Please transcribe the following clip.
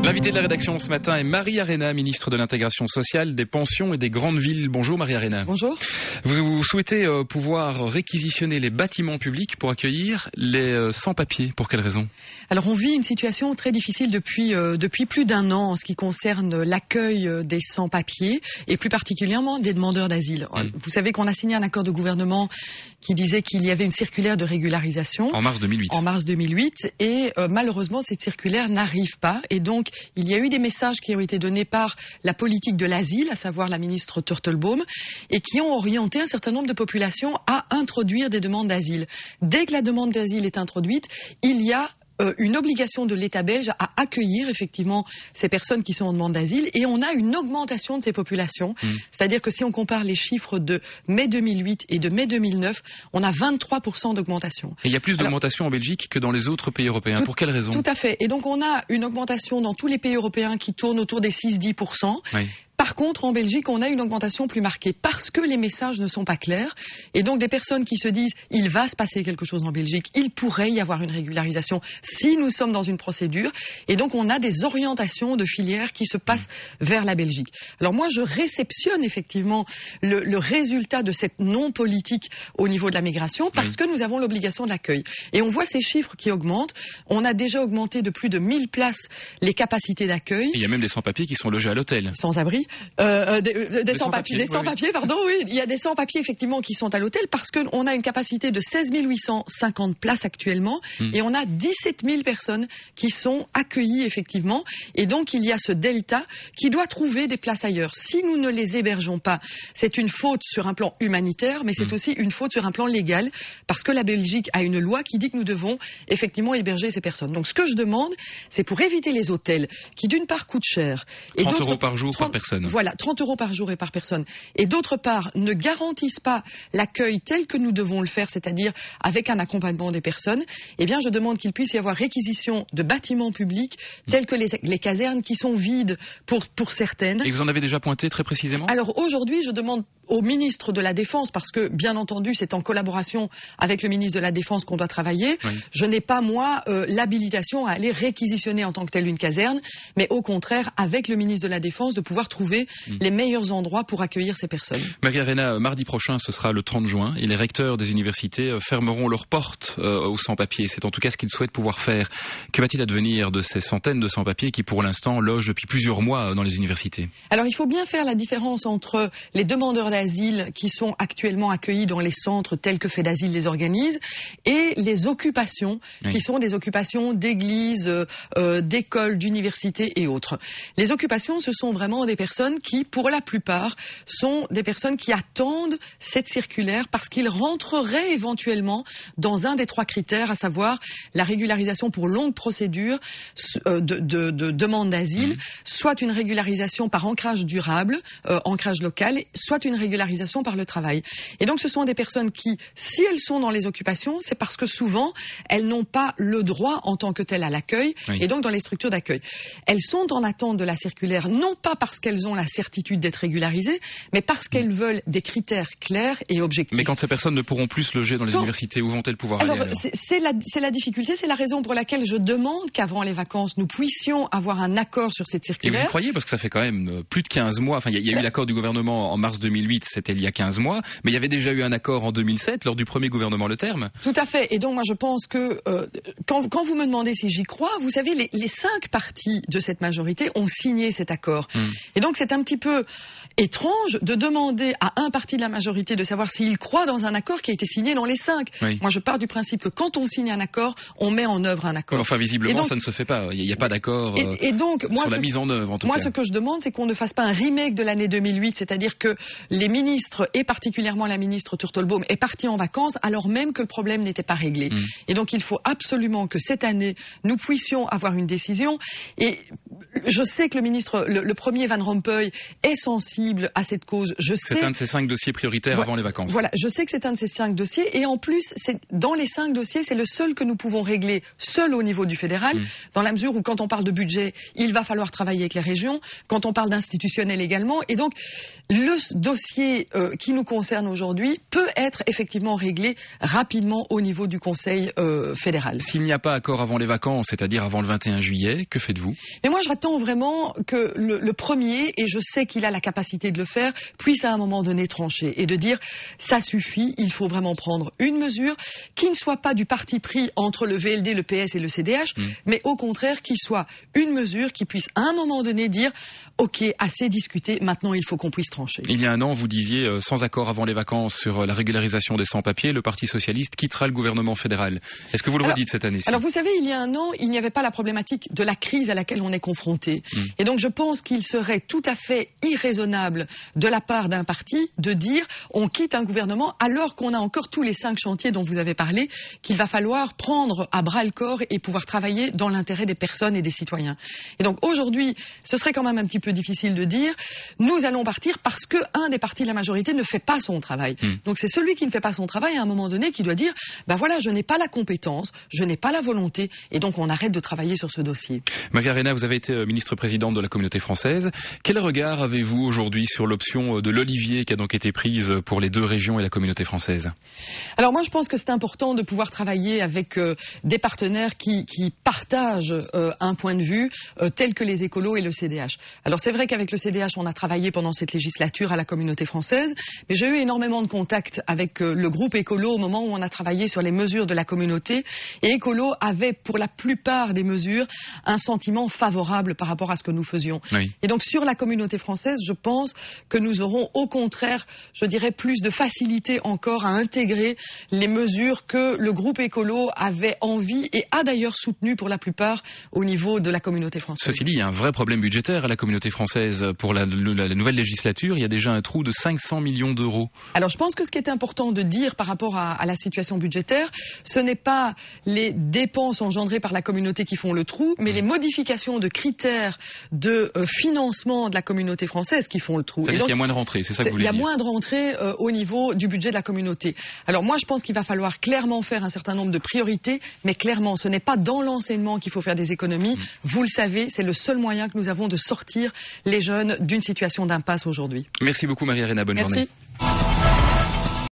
L'invité de la rédaction ce matin est Marie Arena, ministre de l'Intégration sociale, des pensions et des grandes villes. Bonjour Marie Arena. Bonjour. Vous souhaitez pouvoir réquisitionner les bâtiments publics pour accueillir les sans-papiers. Pour quelle raison? Alors on vit une situation très difficile depuis plus d'un an en ce qui concerne l'accueil des sans-papiers et plus particulièrement des demandeurs d'asile. Vous savez qu'on a signé un accord de gouvernement qui disait qu'il y avait une circulaire de régularisation. En mars 2008. En mars 2008 et malheureusement cette circulaire n'arrive pas et donc il y a eu des messages qui ont été donnés par la politique de l'asile, à savoir la ministre Turtelbaum, et qui ont orienté un certain nombre de populations à introduire des demandes d'asile. Dès que la demande d'asile est introduite, il y a une obligation de l'État belge à accueillir effectivement ces personnes qui sont en demande d'asile et on a une augmentation de ces populations. C'est-à-dire que si on compare les chiffres de mai 2008 et de mai 2009, on a 23% d'augmentation. Et il y a plus d'augmentation en Belgique que dans les autres pays européens. Pour quelle raison? Tout à fait. Et donc on a une augmentation dans tous les pays européens qui tourne autour des 6-10%. Oui. Par contre, en Belgique, on a une augmentation plus marquée parce que les messages ne sont pas clairs. Et donc, des personnes qui se disent « il va se passer quelque chose en Belgique, il pourrait y avoir une régularisation si nous sommes dans une procédure ». Et donc, on a des orientations de filières qui se passent vers la Belgique. Alors moi, je réceptionne effectivement le résultat de cette non-politique au niveau de la migration parce que nous avons l'obligation de l'accueil. Et on voit ces chiffres qui augmentent. On a déjà augmenté de plus de 1000 places les capacités d'accueil. Il y a même des sans-papiers qui sont logés à l'hôtel. Sans abri. Des sans-papiers, pardon, oui. Il y a des sans-papiers, effectivement, qui sont à l'hôtel parce qu'on a une capacité de 16 850 places actuellement et on a 17 000 personnes qui sont accueillies, effectivement. Et donc, il y a ce delta qui doit trouver des places ailleurs. Si nous ne les hébergeons pas, c'est une faute sur un plan humanitaire, mais c'est aussi une faute sur un plan légal parce que la Belgique a une loi qui dit que nous devons, effectivement, héberger ces personnes. Donc, ce que je demande, c'est pour éviter les hôtels qui, d'une part, coûtent cher. 30 € par jour par personne. Voilà, 30 € par jour et par personne. Et d'autre part, ne garantissent pas l'accueil tel que nous devons le faire, c'est-à-dire avec un accompagnement des personnes, eh bien, je demande qu'il puisse y avoir réquisition de bâtiments publics tels que les casernes qui sont vides pour certaines. Et vous en avez déjà pointé très précisément? Alors aujourd'hui, je demande au ministre de la Défense, parce que bien entendu c'est en collaboration avec le ministre de la Défense qu'on doit travailler. Je n'ai pas moi l'habilitation à aller réquisitionner en tant que telle une caserne, mais au contraire avec le ministre de la Défense de pouvoir trouver les meilleurs endroits pour accueillir ces personnes. Marie Arena, mardi prochain ce sera le 30 juin et les recteurs des universités fermeront leurs portes aux sans-papiers. C'est en tout cas ce qu'ils souhaitent pouvoir faire. Que va-t-il advenir de ces centaines de sans-papiers qui pour l'instant logent depuis plusieurs mois dans les universités? Alors il faut bien faire la différence entre les demandeurs d'asile qui sont actuellement accueillis dans les centres tels que Fait d'Asile les organise et les occupations qui sont des occupations d'églises, d'écoles, d'universités et autres. Les occupations, ce sont vraiment des personnes qui, pour la plupart, sont des personnes qui attendent cette circulaire parce qu'ils rentreraient éventuellement dans un des trois critères, à savoir la régularisation pour longue procédure de demande d'asile, soit une régularisation par ancrage durable, ancrage local, soit une régularisation par le travail. Et donc ce sont des personnes qui, si elles sont dans les occupations, c'est parce que souvent elles n'ont pas le droit en tant que telles à l'accueil et donc dans les structures d'accueil. Elles sont en attente de la circulaire, non pas parce qu'elles ont la certitude d'être régularisées, mais parce qu'elles veulent des critères clairs et objectifs. Mais quand ces personnes ne pourront plus se loger dans les universités, où vont-elles pouvoir aller alors? C'est la difficulté, c'est la raison pour laquelle je demande qu'avant les vacances, nous puissions avoir un accord sur cette circulaire. Et vous y croyez? Parce que ça fait quand même plus de 15 mois, enfin il y a eu l'accord du gouvernement en mars 2008, c'était il y a 15 mois, mais il y avait déjà eu un accord en 2007, lors du premier gouvernement Le Terme. Tout à fait, et donc moi je pense que quand vous me demandez si j'y crois, vous savez, les 5 partis de cette majorité ont signé cet accord. Et donc c'est un petit peu étrange de demander à un parti de la majorité de savoir s'il croit dans un accord qui a été signé dans les 5. Moi je pars du principe que quand on signe un accord, on met en œuvre un accord. Enfin visiblement donc, ça ne se fait pas, il n'y a pas d'accord sur la mise en œuvre en tout cas. Moi ce que je demande c'est qu'on ne fasse pas un remake de l'année 2008, c'est-à-dire que les ministres et particulièrement la ministre Turtelbaum est partie en vacances alors même que le problème n'était pas réglé. Et donc il faut absolument que cette année nous puissions avoir une décision et je sais que le ministre, le premier Van Rompuy est sensible à cette cause. C'est un de ces 5 dossiers prioritaires avant les vacances. Voilà, je sais que c'est un de ces 5 dossiers et en plus, dans les 5 dossiers, c'est le seul que nous pouvons régler seul au niveau du fédéral, dans la mesure où quand on parle de budget, il va falloir travailler avec les régions, quand on parle d'institutionnel également, et donc le dossier qui nous concerne aujourd'hui peut être effectivement réglé rapidement au niveau du Conseil fédéral. S'il n'y a pas accord avant les vacances, c'est-à-dire avant le 21 juillet, que faites-vous? Mais moi, j'attends vraiment que le premier, et je sais qu'il a la capacité de le faire, puisse à un moment donné trancher et de dire ça suffit, il faut vraiment prendre une mesure qui ne soit pas du parti pris entre le VLD, le PS et le CDH, mais au contraire qui soit une mesure qui puisse à un moment donné dire ok, assez discuté, maintenant il faut qu'on puisse trancher. Il y a un an, vous disiez, sans accord avant les vacances sur la régularisation des sans-papiers, le Parti socialiste quittera le gouvernement fédéral. Est-ce que vous le redites cette année-ci? Alors vous savez, il y a un an, il n'y avait pas la problématique de la crise à laquelle on est confronté. Et donc je pense qu'il serait tout à fait irraisonnable de la part d'un parti de dire on quitte un gouvernement alors qu'on a encore tous les 5 chantiers dont vous avez parlé, qu'il va falloir prendre à bras le corps et pouvoir travailler dans l'intérêt des personnes et des citoyens. Et donc aujourd'hui, ce serait quand même un petit peu difficile de dire nous allons partir parce que un des partis de la majorité ne fait pas son travail. Donc c'est celui qui ne fait pas son travail à un moment donné qui doit dire ben voilà, je n'ai pas la compétence, je n'ai pas la volonté et donc on arrête de travailler sur ce dossier. Maria-Arena, vous avez été ministre-présidente de la Communauté française. Quel regard avez-vous aujourd'hui sur l'option de l'Olivier qui a donc été prise pour les 2 régions et la Communauté française? Alors moi je pense que c'est important de pouvoir travailler avec des partenaires qui partagent un point de vue tel que les écolos et le CDH. Alors c'est vrai qu'avec le CDH on a travaillé pendant cette législature à la Communauté française, mais j'ai eu énormément de contacts avec le groupe écolo au moment où on a travaillé sur les mesures de la communauté et écolo avait pour la plupart des mesures un sentiment favorable par rapport à ce que nous faisions. Oui. Et donc sur la Communauté française, je pense que nous aurons au contraire, je dirais, plus de facilité encore à intégrer les mesures que le groupe écolo avait envie et a d'ailleurs soutenu pour la plupart au niveau de la Communauté française. Ceci dit, il y a un vrai problème budgétaire à la Communauté française. Pour la nouvelle législature, il y a déjà un trou de 500 millions d'euros. Alors je pense que ce qui est important de dire par rapport à la situation budgétaire, ce n'est pas les dépenses engendrées par la communauté qui font le trou, mais les modifications de critères de financement de la Communauté française qui font le trou. C'est-à-dire qu'il y a moins de rentrées, c'est ça que vous voulez dire? Il y a moins de rentrées au niveau du budget de la communauté. Alors moi je pense qu'il va falloir clairement faire un certain nombre de priorités, mais clairement ce n'est pas dans l'enseignement qu'il faut faire des économies. Vous le savez, c'est le seul moyen que nous avons de sortir les jeunes d'une situation d'impasse aujourd'hui. Merci beaucoup Maria-Arena, bonne journée.